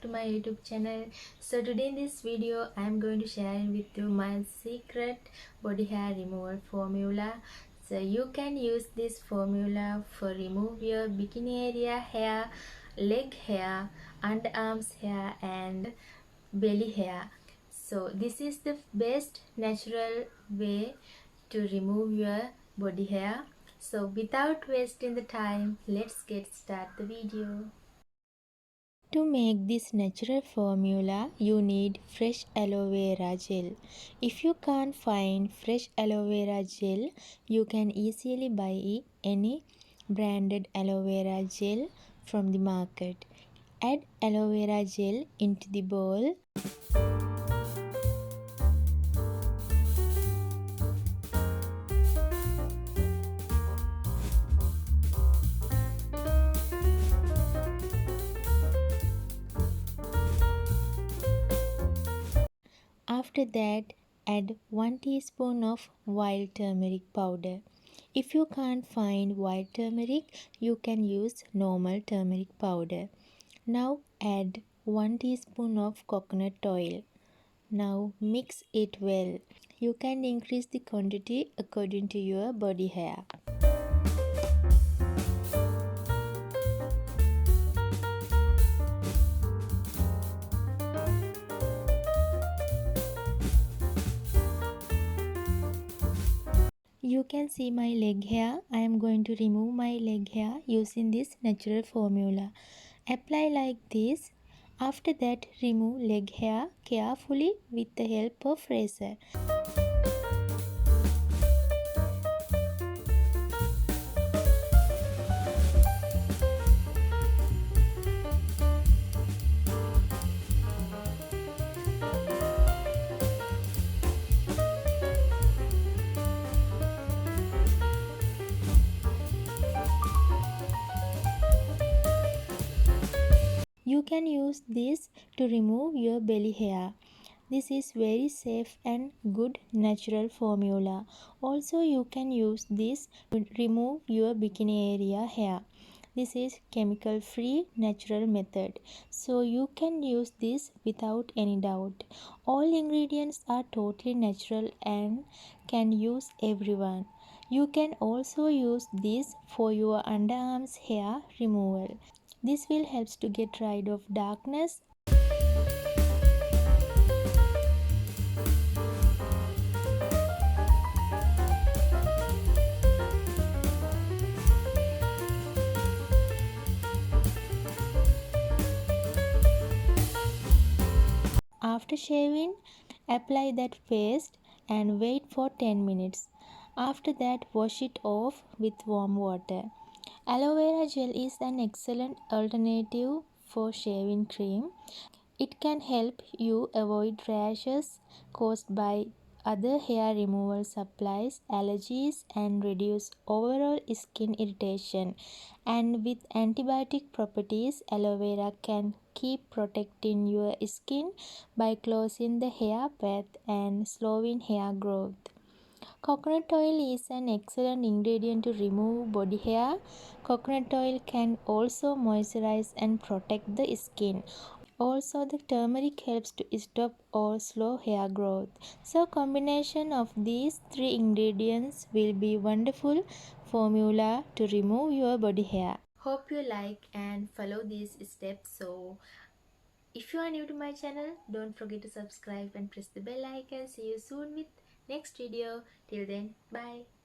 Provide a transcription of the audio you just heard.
to my YouTube channel. So today in this video I am going to share with you my secret body hair removal formula. So you can use this formula for remove your bikini area hair, leg hair, underarms hair and belly hair. So this is the best natural way to remove your body hair. So without wasting the time, let's get start the video. To make this natural formula, you need fresh aloe vera gel. If you can't find fresh aloe vera gel, you can easily buy any branded aloe vera gel from the market. Add aloe vera gel into the bowl. After that, add 1 teaspoon of wild turmeric powder. If you can't find wild turmeric, you can use normal turmeric powder. Now add 1 teaspoon of coconut oil. Now mix it well. You can increase the quantity according to your body hair. You can see my leg hair. I am going to remove my leg hair using this natural formula. Apply like this. After that, remove leg hair carefully with the help of razor. You can use this to remove your belly hair. This is very safe and good natural formula. Also you can use this to remove your bikini area hair. This is chemical free natural method. So you can use this without any doubt. All ingredients are totally natural and can use everyone. You can also use this for your underarms hair removal. This will help to get rid of darkness. After shaving, apply that paste and wait for 10 minutes. After that, wash it off with warm water. Aloe vera gel is an excellent alternative for shaving cream. It can help you avoid rashes caused by other hair removal supplies, allergies, and reduce overall skin irritation. And with antibiotic properties, aloe vera can keep protecting your skin by closing the hair path and slowing hair growth. Coconut oil is an excellent ingredient to remove body hair. Coconut oil can also moisturize and protect the skin. Also, the turmeric helps to stop or slow hair growth. So, combination of these three ingredients will be wonderful formula to remove your body hair. Hope you like and follow these steps. So, if you are new to my channel, don't forget to subscribe and press the bell icon. See you soon with next video. Till then, bye.